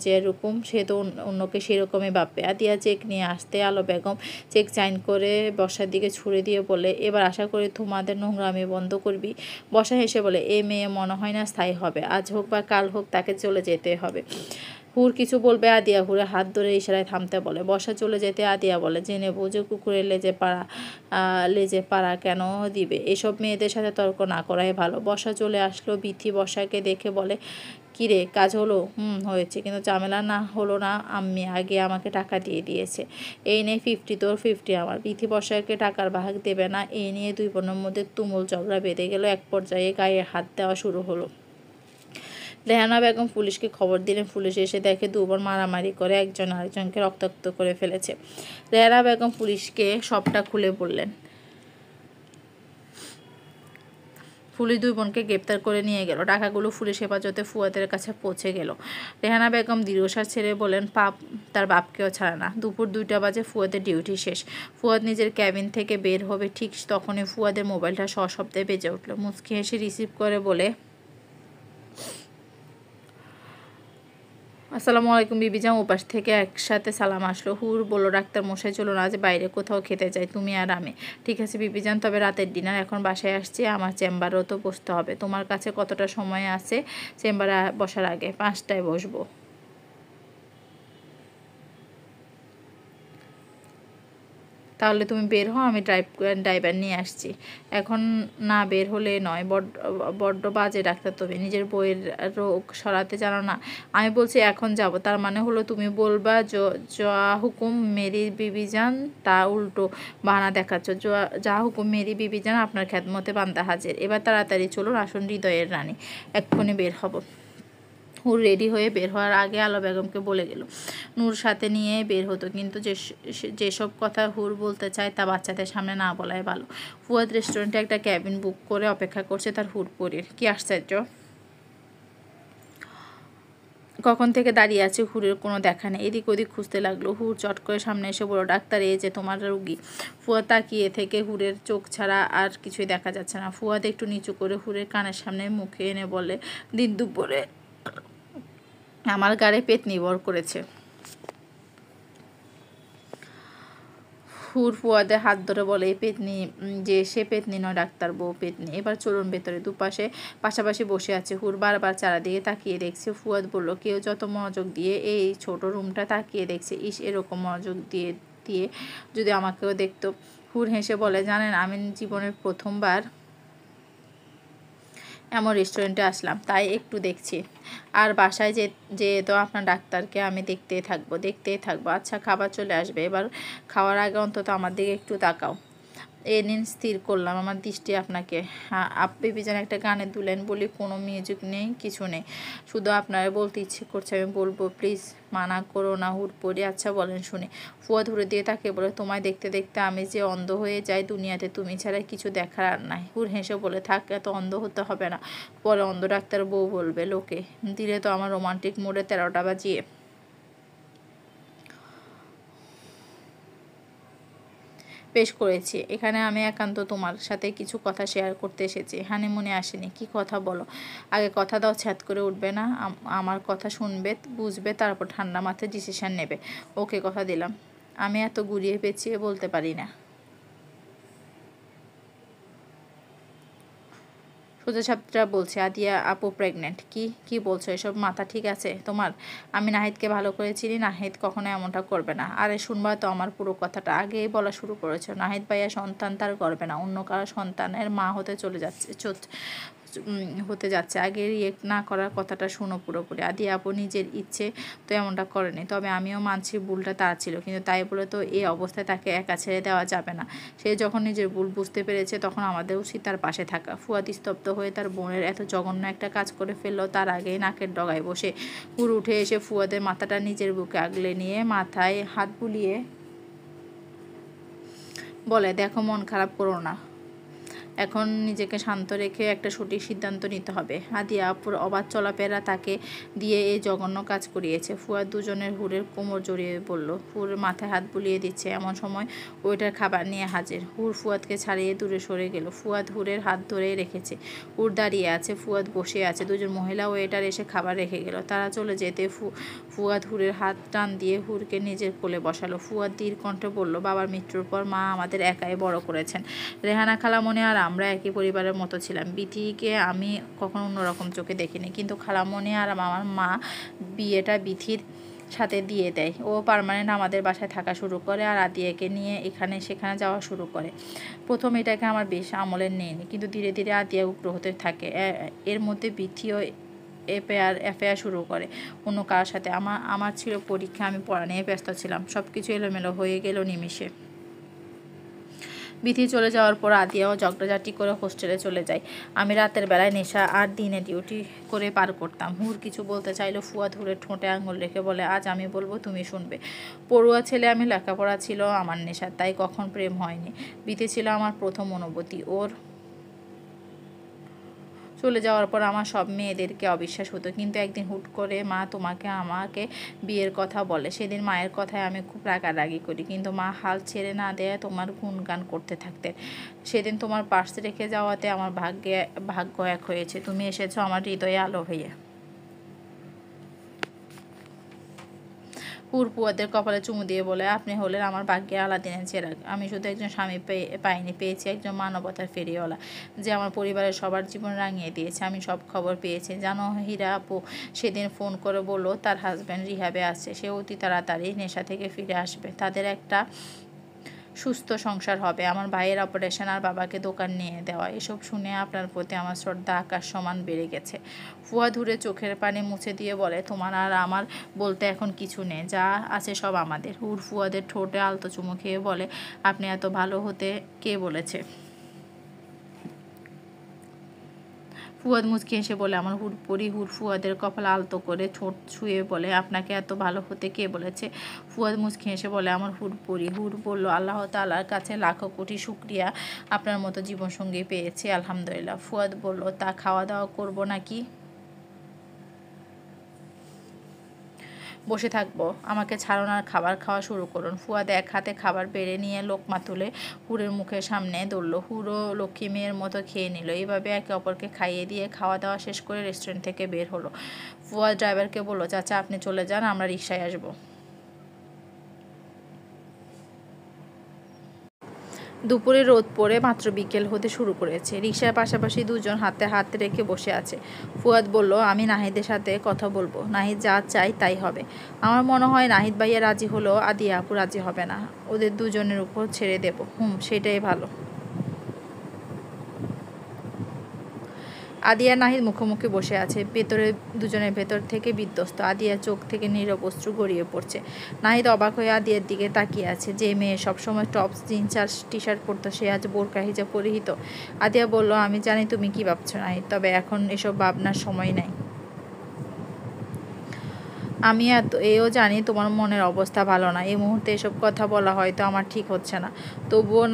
যেরকম সে তো অন্যকে সেরকমই ভাববে। আদিয়া চেক নিয়ে আসতে আলো বেগম চেক সাইন করে বর্ষার দিকে ছুড়ে দিয়ে বলে, এবার আশা করি তোমাদের নোংরামি বন্ধ করবি। বর্ষা হেসে বলে, এ মেয়ে মনে হয় না স্থায়ী হবে। আজ হোক বা কাল হোক তাকে চলে যেতে হবে। হুর কিছু বলবে, আদিয়া হুরে হাত ধরে ইশারায় থামতে বলে। বর্ষা চলে যেতে আদিয়া বলে, জেনে বুঝে কুকুরের লেজে পাড়া কেন দিবে? এসব মেয়েদের সাথে তর্ক না করাই ভালো। বর্ষা চলে আসলো। বিথি বর্ষাকে দেখে বলে, কিরে, কাজ হলো? হয়েছে, কিন্তু ঝামেলা না হলো না? আম্মি আগে আমাকে টাকা দিয়ে দিয়েছে। এই নিয়ে 50 তোর, 50 আমার। বিথি বর্ষাকে টাকার ভাগ দেবে না, এই নিয়ে দুই বোনের মধ্যে তুমুল ঝগড়া বেঁধে গেল। এক পর্যায়ে গায়ে হাত দেওয়া শুরু হলো। রেহানা বেগম পুলিশকে খবর দিলেন। পুলিশ এসে দেখে দুবার মারামারি করে একজন আরেকজনকে রক্তাক্ত করে ফেলেছে। রেহানা বেগম পুলিশকে সবটা খুলে বললেন। পুলিশ দুই বোনকে গ্রেপ্তার করে নিয়ে গেল। টাকাগুলো পুলিশ হেফাজতে ফুয়াদের কাছে পৌঁছে গেল। রেহানা বেগম দীর্ঘশ্বাস ছেড়ে বলেন, তার বাপকেও ছাড়ে না। দুপুর 2টা বাজে ফুয়াদের ডিউটি শেষ। ফুয়াদ নিজের ক্যাবিন থেকে বের হবে, ঠিক তখনই ফুয়াদের মোবাইলটা সশব্দে বেজে উঠল। মুচকি হেসে রিসিভ করে বলে, আসসালামু আলাইকুম বিবিজান। ওপাশ থেকে একসাথে সালাম আসলো। হুর বলল, ডাক্তার মশাই, চলো না আজ বাইরে কোথাও খেতে যাই, তুমি আর আমি। ঠিক আছে বিবিজান, তবে রাতের ডিনার। এখন বাসায় আসছি, আমার চেম্বারেও তো বসতে হবে। তোমার কাছে কতটা সময় আছে চেম্বারে বসার আগে? 5টায় বসবো। তাহলে তুমি বের হও, আমি ড্রাইভার নিয়ে আসছি। এখন না বের হলে নয়, বড্ড বাজে ডাক্তার, তুমি নিজের বইয়ের রোগ সরাতে জানো না। আমি বলছি এখন যাব, তার মানে হলো তুমি বলবা যা হুকুম মেরি বিবি যান, তা উল্টো বাহানা দেখাচ্ছ। যা হুকুম মেরি বিবি যান, আপনার খেদমতে বান্দা হাজির। এবার তাড়াতাড়ি চলুন, আসুন হৃদয়ের রানী, এক্ষুনি বের হব। হুর রেডি হয়ে বের হওয়ার আগে আলো বেগমকে বলে গেল নূর সাথে নিয়ে বের হতো, কিন্তু যেসব কথা হুর বলতে চায় তা বাচ্চাদের সামনে না বলাই ভালো। ফুয়াদ রেস্টুরেন্টে একটা ক্যাবিন বুক করে অপেক্ষা করছে তার হুরপরির। কি আশ্চর্য, কখন থেকে দাঁড়িয়ে আছে, হুরের কোনো দেখা নেই। এদিক ওদিক খুঁজতে লাগলো। হুর চট করে সামনে এসে বলল, ডাক্তার, এই যে তোমার রুগী। ফুয়াদ তাকিয়ে থেকে হুরের চোখ ছাড়া আর কিছুই দেখা যাচ্ছে না। ফুয়াদ একটু নিচু করে হুরের কানের সামনে মুখে এনে বলে, দিন দুপুরে আমার গাড়ে পেতনি বর করেছে। হুর ফুয়াদের হাত ধরে বলে, এই পেতনি যে সে পেতনি নয় ডাক্তার, বউ পেতনি। এবার চলুন ভেতরে। দুপাশে পাশাপাশি বসে আছে। হুর বারবার চারাদিকে তাকিয়ে দেখছে। ফুয়াদ বলল, কেউ যত মনোযোগ দিয়ে এই ছোট রুমটা তাকিয়ে দেখছে, ইস এরকম মনোযোগ দিয়ে দিয়ে যদি আমাকেও দেখতো। হুর হেসে বলে, জানেন আমি জীবনের প্রথমবার এমন রেস্টুরেন্টে আসলাম, তাই একটু দেখছি। আর বাসায় যে তো আপনার ডাক্তারকে আমি দেখতেই থাকবো। আচ্ছা, খাবার চলে আসবে, এবার খাওয়ার আগে অন্তত আমার দিকে একটু তাকাও। এ নিন, স্থির করলাম আমার দৃষ্টি আপনাকে। আপনি যেন একটা গানে দুলেন বলি, কোনো মিউজিক নেই, কিছু নেই, শুধু আপনারা বলতে ইচ্ছে করছে, আমি বলবো, প্লিজ মানা করো না হুরপরি। আচ্ছা বলেন শুনি। ফুয়াদ হুরে দিয়ে তাকে বলে, তোমায় দেখতে দেখতে আমি যে অন্ধ হয়ে যাই, দুনিয়াতে তুমি ছাড়া কিছু দেখার আর নাই। হুর হেসে বলে, থাক, এত অন্ধ হতে হবে না, পরে অন্ধ ডাক্তার বউ বলবে লোকে, দিলে তো আমার রোমান্টিক মোডে 13টা বাজিয়ে। বেশ করেছি, এখানে আমি একান্ত তোমার সাথে কিছু কথা শেয়ার করতে এসেছি, হানিমুনে আসেনি। কি কথা বলো, আগে কথা দাও, ছ্যাদ করে উঠবে না, আমার কথা শুনবে, বুঝবে, তারপর ঠান্ডা মাথায় ডিসিশন নেবে। ওকে, কথা দিলাম। আমি এত গুড়িয়ে পেঁচিয়ে বলতে পারি না। সোজাসাপটা বলছে, আদিয়া আপু প্রেগনেন্ট। কি বলছো এসব, মাথা ঠিক আছে তোমার? আমি নাহিদকে ভালো করে চিনি, নাহিদ কখনো এমনটা করবে না। আরে শুনবা তো আমার পুরো কথাটা, আগেই বলা শুরু করেছো। নাহিদ ভাইয়া সন্তান তার করবে না, অন্য কারো সন্তানের মা হতে যাচ্ছে। আগে রিয়েক্ট না করার কথাটা শুনো পুরোপুরি। আদি আপু নিজের ইচ্ছে তো এমনটা করেনি, তবে আমিও মানছি ভুলটা তার ছিল, কিন্তু তাই বলে তো এই অবস্থায় তাকে একা ছেড়ে দেওয়া যাবে না। সে যখন নিজের ভুল বুঝতে পেরেছে, তখন আমাদের উচিত তার পাশে থাকা। ফুয়াদ স্তব্ধ হয়ে তার বোনের এত জঘন্য একটা কাজ করে ফেললো, তার আগেই নাকের ডগায় বসে। হুর উঠে এসে ফুয়াদের মাথাটা নিজের বুকে আগলে নিয়ে মাথায় হাত বুলিয়ে বলে, দেখো, মন খারাপ করো না, এখন নিজেকে শান্ত রেখে একটা সঠিক সিদ্ধান্ত নিতে হবে। আদিয়া আপুর অবাধ চলাফেরা তাকে দিয়ে এই জঘন্য কাজ করিয়েছে। ফুয়াদ দুজনের হুরের কোমর জড়িয়ে বলল। হুর মাথায় হাত বুলিয়ে দিচ্ছে, এমন সময় ওয়েটার খাবার নিয়ে হাজির। হুর ফুয়াদকে ছাড়িয়ে দূরে সরে গেল। ফুয়াদ হুরের হাত ধরে রেখেছে। হুর দাঁড়িয়ে আছে, ফুয়াদ বসে আছে। দুজন মহিলা ওয়েটার এসে খাবার রেখে গেল। তারা চলে যেতে ফুয়াদ হুরের হাত টান দিয়ে হুরকে নিজের কোলে বসালো। ফুয়াদ ধীর কণ্ঠে বলল, বাবার মৃত্যুর পর মা আমাদের একাই বড় করেছেন। রেহানা খালামণি আর আমরা একই পরিবারের মতো ছিলাম। বিথিকে আমি কখনো অন্যরকম চোখে দেখিনি, কিন্তু খালামণি আর আমার মা বিয়েটা বিথির সাথে দিয়ে দেয়। ও পার্মানেন্ট আমাদের বাসায় থাকা শুরু করে আর আদিয়াকে নিয়ে এখানে সেখানে যাওয়া শুরু করে। প্রথম এটাকে আমার বেশ আমলের নেয়নি, কিন্তু ধীরে ধীরে আদিয়া উগ্র হতে থাকে। এর মধ্যে বিথিও অ্যাফেয়ার শুরু করে অন্য কারোর সাথে। আমার ছিল পরীক্ষা, আমি পড়া নিয়ে ব্যস্ত ছিলাম। সব কিছু এলোমেলো হয়ে গেল নিমিষে। বিথি চলে যাওয়ার পর আদিয়াও ঝগড়াঝাটি করে হোস্টেলে চলে যায়। আমি রাতের বেলায় নেশা আর দিনে ডিউটি করে পার করতাম। হুর কিছু বলতে চাইলো, ফুয়াদ হুরের ঠোঁটে আঙুল রেখে বলে, আজ আমি বলবো, তুমি শুনবে। পড়ুয়া ছেলে আমি, লেখাপড়া ছিল আমার নেশা, তাই কখন প্রেম হয়নি। বিথি ছিল আমার প্রথম অনুভূতি। ওর চলে যাওয়ার পর আমার সব মেয়েদেরকে অবিশ্বাস হতো, কিন্তু একদিন হুট করে মা আমাকে বিয়ের কথা বলে। সেদিন মায়ের কথায় আমি খুব রাগারাগি করি, কিন্তু মা হাল ছেড়ে না দেয় তোমার গুণগান করতে থাকতেন। সেদিন তোমার পার্স রেখে যাওয়াতে আমার ভাগ্য এক হয়েছে, তুমি এসেছো আমার হৃদয়ে আলো হয়ে। হুর ফুয়াদের কপালে চুমু দিয়ে বলে, আপনি হলেন আমার ভাগ্যে আলাদিনের চেরাগ। আমি শুধু একজন স্বামী পাইনি, পেয়েছি একজন মানবতার ফেরিওয়ালা, যে আমার পরিবারের সবার জীবন রাঙিয়ে দিয়েছে। আমি সব খবর পেয়েছি, জানো হীরা আপু সেদিন ফোন করে বলল তার হাজব্যান্ড রিহাবে আছে, সে অতি তাড়াতাড়ি নেশা থেকে ফিরে আসবে। তাদের একটা সুস্থ সংসার হবে, আমার ভাইয়ের অপারেশন আর বাবাকে দোকান নিয়ে দেওয়া, এসব শুনে আপনার প্রতি আমার শ্রদ্ধা আকাশ সমান বেড়ে গেছে। ফুয়াদ হুরে চোখের পানি মুছে দিয়ে বলে, তোমার আর আমার বলতে এখন কিছু নেই, যা আছে সব আমাদের। হুর ফুয়াদের ঠোঁটে আলতো চুমু খেয়ে বলে, আপনি এত ভালো হতে কে বলেছে? ফুয়াদ মুচকি হেসে বলে, আমার হুড়পড়ি। হুর ফুয়াদের কপাল আলতো করে ঠোঁট ছুঁয়ে বলে, আপনাকে এত ভালো হতে কে বলেছে? ফুয়াদ মুচকি হেসে বলে, আমার হুড়পড়ি। হুর বলল, আল্লাহ তাআলার কাছে লাখো কোটি শুকরিয়া, আপনার মতো জীবনসঙ্গী পেয়েছি, আলহামদুলিল্লাহ। ফুয়াদ বলল, তা খাওয়া দাওয়া করবো নাকি বসে থাকবো? আমাকে ছাড়ুন আর খাবার খাওয়া শুরু করুন। ফুয়াদ এক হাতে খাবার বেড়ে নিয়ে লোকমা তুলে হুরের মুখের সামনে ধরল। হুরও লক্ষ্মী মেয়ের মতো খেয়ে নিল। এইভাবে একে অপরকে খাইয়ে দিয়ে খাওয়া দাওয়া শেষ করে রেস্টুরেন্ট থেকে বের হলো। ফুয়াদ ড্রাইভারকে বলল, চাচা আপনি চলে যান, আমরা রিকশায় আসবো। দুপুরে রোদ পড়ে মাত্র বিকেল হতে শুরু করেছে। রিকশার পাশাপাশি দুজন হাতে হাত রেখে বসে আছে। ফুয়াদ বলল, আমি নাহিদের সাথে কথা বলবো, নাহিদ যা চাই তাই হবে। আমার মনে হয় নাহিদ ভাইয়া রাজি হলো, আদিয়া আপু রাজি হবে না, ওদের দুজনের উপর ছেড়ে দেব। সেটাই ভালো। আদিয়া নাহিদ মুখোমুখি বসে আছে। দুজনের ভেতর থেকে বিধ্বস্ত। আদিয়ার চোখ থেকে নীরব অশ্রু গড়িয়ে পড়ছে। নাহিদ অবাক হয়ে আদিয়ার দিকে তাকিয়ে আছে। যে মেয়ে সবসময় টপস জিন্স আর টি শার্ট পরতো, সে আজ বোরকা হিজাব পরিহিত। আদিয়া বলল, আমি জানি তুমি কি ভাবছো নাহিদ, তবে এখন এসব ভাবনার সময় নাই। আমি এও জানি তোমার মনের অবস্থা ভালো না। এই মুহূর্তে এসব কথা বলা হয়তো আমার ঠিক হচ্ছে না, তবুও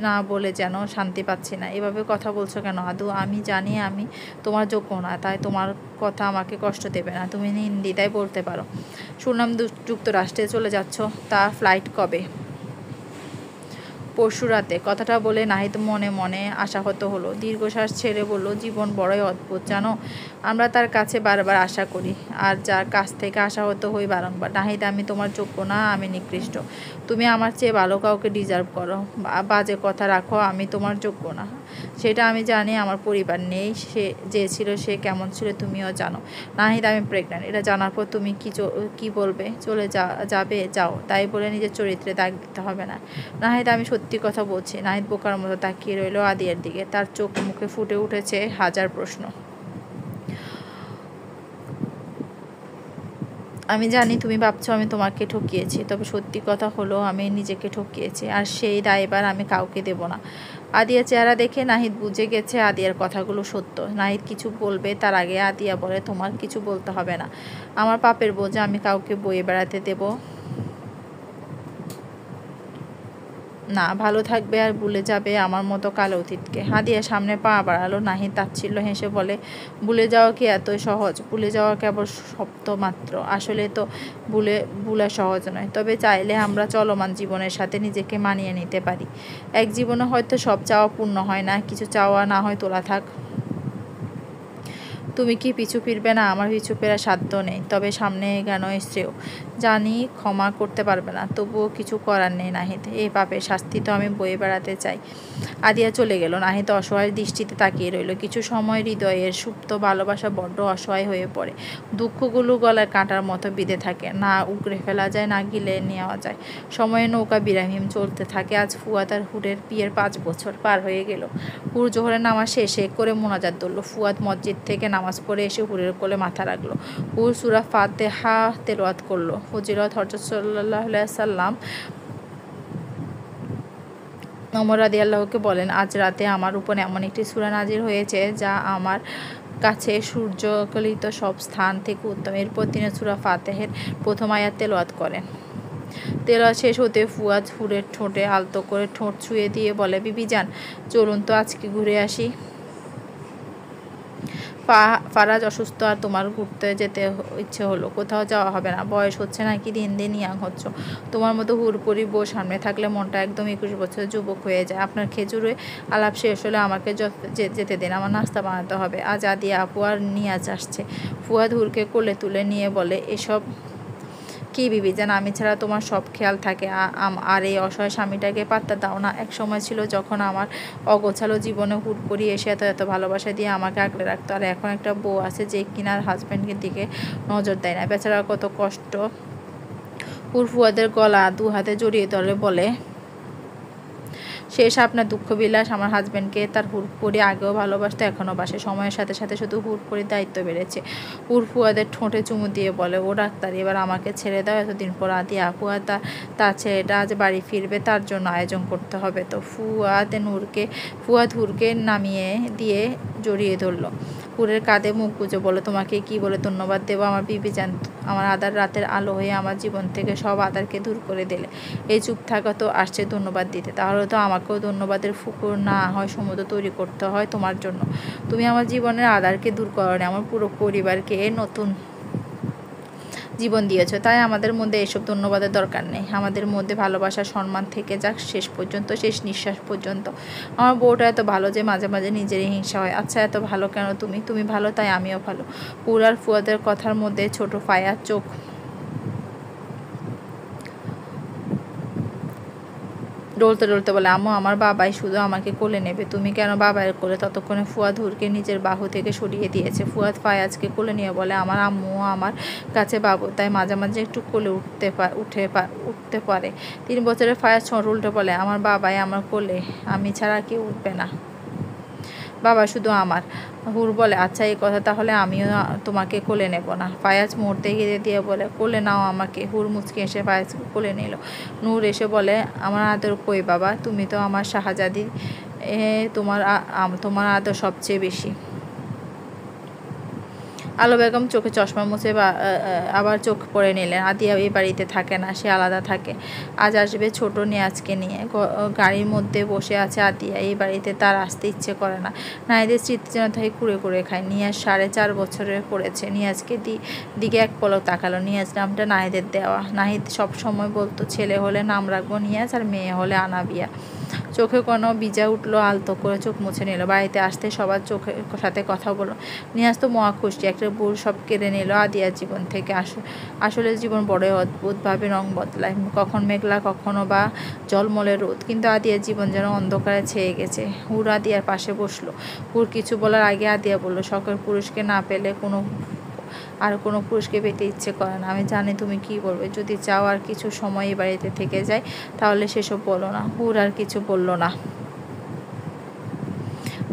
না বলে যেন শান্তি পাচ্ছি না। এভাবে কথা বলছো কেন আদু? আমি জানি আমি তোমার যোগ্য না, তাই তোমার কথা আমাকে কষ্ট দেবে না, তুমি নির্দ্বিধায় বলতে পারো। শুনলাম যুক্তরাষ্ট্রে চলে যাচ্ছ, তা ফ্লাইট কবে? পরশু রাতে। কথাটা বলে নাহিদ মনে মনে আশাহত হলো। দীর্ঘশ্বাস ছেড়ে বলল, জীবন বড়ই অদ্ভুত জানো। আমরা তার কাছে বারবার আশা করি, আর যার কাছ থেকে আশাহত হই বারংবার। নাহিদ, আমি তোমার যোগ্য না, আমি নিকৃষ্ট। তুমি আমার চেয়ে ভালো কাউকে ডিজার্ভ করো। বাজে কথা রাখো, আমি তোমার যোগ্য না সেটা আমি জানি। আমার পরিবার নেই, সে যে ছিল সে কেমন ছিল তুমিও জানো। নাহিদ, আমি প্রেগন্যান্ট, এটা জানার পর তুমি কি বলবে? চলে যাবে? যাও, তাই বলে নিজের চরিত্রে দাগ দিতে হবে না। নাহিদ, আমি সত্যি কথা বলছি। নাহিদ বোকার মতো তাকিয়ে রইল আদিয়ার দিকে। তার চোখ মুখে ফুটে উঠেছে হাজার প্রশ্ন। আমি জানি তুমি ভাবছো আমি তোমাকে ঠকিয়েছি, তবে সত্যি কথা হলো আমি নিজেকে ঠকিয়েছি, আর সেই দায়ভার আমি কাউকে দেব না। আদিয়ার চেহারা দেখে নাহিদ বুঝে গেছে আদিয়ার কথাগুলো সত্য। নাহিদ কিছু বলবে তার আগে আদিয়া বলে, তোমার কিছু বলতে হবে না। আমার পাপের বোঝা আমি কাউকে বয়ে বেড়াতে দেব না। ভালো থাকবে আর ভুলে যাবে আমার মতো কালো অতীতকে। আদিয়া সামনে পা বাড়ালো। নাহিদ তাচ্ছিল্য হেসে বলে, ভুলে যাওয়া কি এতই সহজ? ভুলে যাওয়া কেবল শব্দ মাত্র, আসলে তো ভুলা সহজ নয়। তবে চাইলে আমরা চলমান জীবনের সাথে নিজেকে মানিয়ে নিতে পারি। এক জীবনে হয়তো সব চাওয়া পূর্ণ হয় না, কিছু চাওয়া না হয় তোলা থাক। তুমি কি পিছু ফিরবে না? আমার পিছু ফেরার সাধ্য নেই, তবে সামনে এগোনো শ্রেয়। জানি ক্ষমা করতে পারবে না, তবুও কিছু করার নেই নাহিদ, এই পাপের শাস্তি তো আমি বয়ে বেড়াতে চাই। আদিয়া চলে গেল। নাহিদ অসহায় দৃষ্টিতে তাকিয়ে রইল। কিছু সময় হৃদয়ের সুপ্ত ভালোবাসা বড্ড অসহায় হয়ে পড়ে। দুঃখগুলো গলার কাঁটার মতো বিঁধে থাকে, না উগড়ে ফেলা যায়, না গিলে নেওয়া যায়। সময়ের নৌকা বিরামহীন চলতে থাকে। আজ ফুয়াদ আর হুরের বিয়ের 5 বছর পার হয়ে গেল। হুর জোহরের নামাজ শেষে করে মোনাজাত ধরল। ফুয়াদ মসজিদ থেকে নামাজ পড়ে এসে হুরের কোলে মাথা রাখলো। হুর সূরা ফাতিহা তেলাওয়াত করলো। ফজিলত হযরত সাল্লাল্লাহু আলাইহি সাল্লাম ওমর রাদিয়াল্লাহুকে বলেন, আজ রাতে আমার উপর এমন একটি সূরা নাজিল হয়েছে যা আমার কাছে সূর্যকলিত সব স্থান থেকে উত্তম। এরপর তিনি সূরা ফাতিহার প্রথম আয়াত তেলাওয়াত করেন। তেলাওয়াত শেষ হতে ফুয়াদ হুরের ঠোঁটে আলতো করে ঠোঁট ছুঁয়ে দিয়ে বলে, বিবি জান, চলুন তো আজকে ঘুরে আসি। ফারাজ অসুস্থ আর তোমার ঘুরতে যেতে ইচ্ছে হলো। কোথাও যাওয়া হবে না? বয়স হচ্ছে নাকি? দিন দিন ইয়াং হচ্ছ। তোমার মতো হুড়পড়ি বউ সামনে থাকলে মনটা একদম 21 বছরের যুবক হয়ে যায়। আপনার খেজুরে আলাপ শেষ হলে আমাকে যেতে দিন, আমার নাস্তা বানাতে হবে। আজ আদিয়া আপু আর নিয়াজ আসছে। ফুয়াদ হুরকে কোলে তুলে নিয়ে বলে, এসব কি বিবি জান, আমি ছাড়া তোমার সব খেয়াল থাকে, আর এই অসহায় স্বামীটাকে পাত্তা দাও না। এক সময় ছিল যখন আমার অগোছালো জীবনে হুড়পড়ি এসে এত এত ভালোবাসা দিয়ে আমাকে আগলে রাখতো, আর এখন একটা বউ আছে যে কিনার হাজব্যান্ডের দিকে নজর দেয় না। বেচারার কত কষ্ট। ফুয়াদের গলা 2 হাতে জড়িয়ে ধরে বলে, শেষ আপনার দুঃখ বিলাস। আমার হাজব্যান্ডকে তার হুড়পড়ি আগেও ভালোবাসতো, এখনও বাসে। সময়ের সাথে সাথে শুধু হুড়পড়ির দায়িত্ব বেড়েছে। ফুয়াদের ঠোঁটে চুমু দিয়ে বলে, ও ডাক্তার, এবার আমাকে ছেড়ে দাও। এতদিন পর আদিয়া ফুয়াদ তার ছেলেটা আজ বাড়ি ফিরবে, তার জন্য আয়োজন করতে হবে তো। ফুয়াদ হুরকে নামিয়ে দিয়ে জড়িয়ে ধরলো। হুরের কাঁধে মুখ গুজে বলে, তোমাকে কি বলে ধন্যবাদ দেবো আমার বিবি জান? আমার আদার রাতের আলো হয়ে আমার জীবন থেকে সব আদারকে দূর করে দিলে। এই চুপ থাকা তো আসছে ধন্যবাদ দিতে, তাহলে তো আমাকেও ধন্যবাদের ফুকুর না হয় সমুদ্র তৈরি করতে হয় তোমার জন্য। তুমি আমার জীবনের আদারকে দূর করনি, আমার পুরো পরিবারকে নতুন জীবন দিয়েছো। তাই আমাদের মধ্যে এসব ধন্যবাদের দরকার নেই। আমাদের মধ্যে ভালোবাসা সম্মান থেকে যাক শেষ পর্যন্ত, শেষ নিঃশ্বাস পর্যন্ত। আমার বউটা এত ভালো যে মাঝে মাঝে নিজেরই হিংসা হয়। আচ্ছা, এত ভালো কেন তুমি? তুমি ভালো তাই আমিও ভালো। পুরার ফুয়াদের কথার মধ্যে ছোট ফায়ার চোখ ডলতে ডলতে বলে, আম্মু, আমার বাবাই শুধু আমাকে কোলে নেবে, তুমি কেন বাবাইয়ের কোলে? ততক্ষণে ফুয়াদ হুরকে নিজের বাহু থেকে সরিয়ে দিয়েছে। ফুয়াদ ফায়াজকে কোলে নিয়ে বলে, আমার আম্মুও আমার কাছে বাবু, তাই মাঝে মাঝে একটু কোলে উঠতে পারে। 3 বছরের ফায়াজ ছোট উল্টে বলে, আমার বাবাই আমার কোলে, আমি ছাড়া কেউ উঠবে না, বাবা শুধু আমার। হুর বলে, আচ্ছা এই কথা, তাহলে আমিও তোমাকে কোলে নেব না। ফায়াজ মুহূর্তে ঘিরে দিয়ে বলে, কোলে নাও আমাকে। হুর মুচকে এসে ফায়াজকে কোলে নিল। নূর এসে বলে, আমার আদর কই বাবা? তুমি তো আমার শাহজাদি, তোমার আদর সবচেয়ে বেশি। আলো বেগম চোখে চশমা মুছে আবার চোখ পড়ে নিলেন। আদিয়া এই বাড়িতে থাকে না, সে আলাদা থাকে। আজ আসবে ছোট নিয়াজকে নিয়ে। গাড়ির মধ্যে বসে আছে আদিয়া। এই বাড়িতে তার আসতে ইচ্ছে করে না। নাহিদের স্মৃতি যেন তাকে কুড়ে কুড়ে খায়। নিয়াজ 4.5 বছরে পড়েছে। নিয়াজকে দিকে এক পলক তাকালো। নিয়াজ নামটা নাহিদের দেওয়া। নাহিদ সবসময় বলতো, ছেলে হলে নাম রাখবো নিয়াজ, আর মেয়ে হলে আনাবিয়া। চোখে কোনো ভিজা উঠলো, আলতো করে চোখ মুছে নিল। বাড়িতে আসতে সবার চোখের সাথে কথা বলল। নিয়াজ তো মহা খুশি, একটা বুড় সব কেড়ে নিল আদিয়ার জীবন থেকে। আসলে জীবন বড়ই অদ্ভুতভাবে রং বদলায়, কখন মেঘলা, কখনো বা জলমলে রোদ। কিন্তু আদিয়ার জীবন যেন অন্ধকারে ছেয়ে গেছে। হুর আদিয়ার পাশে বসলো। হুর কিছু বলার আগে আদিয়া বলল, শখের পুরুষকে না পেলে আর কোনো পুরুষকে পেতে ইচ্ছে করে না। আমি জানি তুমি কি বলবে। যদি চাও আর কিছু সময় এই বাড়িতে থেকে যায়, তাহলে সেসব বলো না। হুর আর কিছু বলল না।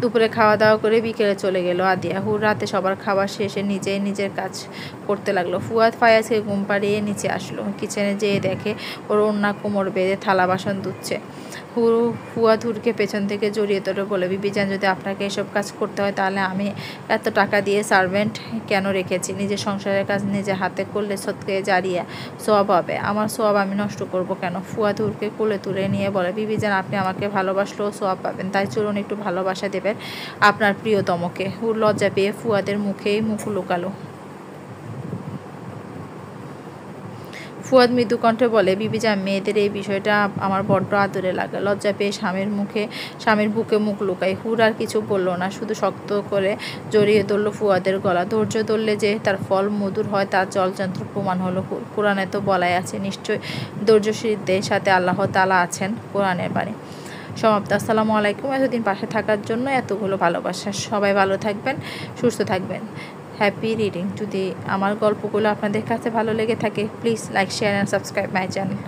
দুপুরে খাওয়া দাওয়া করে বিকেলে চলে গেল আদিয়া। হুর রাতে সবার খাবার শেষে নিজেই নিজের কাজ করতে লাগলো। ফুয়াদ ফায়াজকে ঘুম পাড়িয়ে নিচে আসলো। কিচেনে যেয়ে দেখে ওর ওড়না কোমর বেঁধে থালা বাসন ধুচ্ছে। ফুয়াদ হুরকে পেছন থেকে জড়িয়ে ধরে বলে, বিবিজান, যদি আপনাকে এসব কাজ করতে হয়, তাহলে আমি এত টাকা দিয়ে সার্ভেন্ট কেন রেখেছি? নিজের সংসারের কাজ নিজে হাতে করলে সৎকে জারিয়া সোয়াব হবে। আমার সোয়াব আমি নষ্ট করব কেন? ফুয়াদ হুরকে কোলে তুলে নিয়ে বলে, বিবিজান, আপনি আমাকে ভালোবাসলেও সোয়াব পাবেন, তাই চলুন একটু ভালোবাসা দেবেন আপনার প্রিয়তমকে। হুর লজ্জা পেয়ে ফুয়াদের মুখেই মুখ লুকালো। ফুয়াদ মৃদু কণ্ঠে বলে, বিবিজান, মেয়েদের এই বিষয়টা আমার বড্ড আদরে লাগে। লজ্জা পেয়ে স্বামীর বুকে মুখ লুকাই। হুর আর কিছু বলল না, শুধু শক্ত করে জড়িয়ে ধরল ফুয়াদের গলা। ধৈর্য ধরলে যে তার ফল মধুর হয়, তার জলযন্ত্র প্রমাণ হলো হুর। কোরআনে তো বলাই আছে, নিশ্চয় ধৈর্যশীলদের সাথে আল্লাহ তাআলা আছেন। কোরআনের বাণী সমাপ্ত। আসসালামু আলাইকুম। এতদিন পাশে থাকার জন্য এতগুলো ভালোবাসা। সবাই ভালো থাকবেন, সুস্থ থাকবেন। Happy reading. যদি আমার গল্পগুলো আপনাদের কাছে ভালো লেগে থাকে, please like, share and subscribe my channel.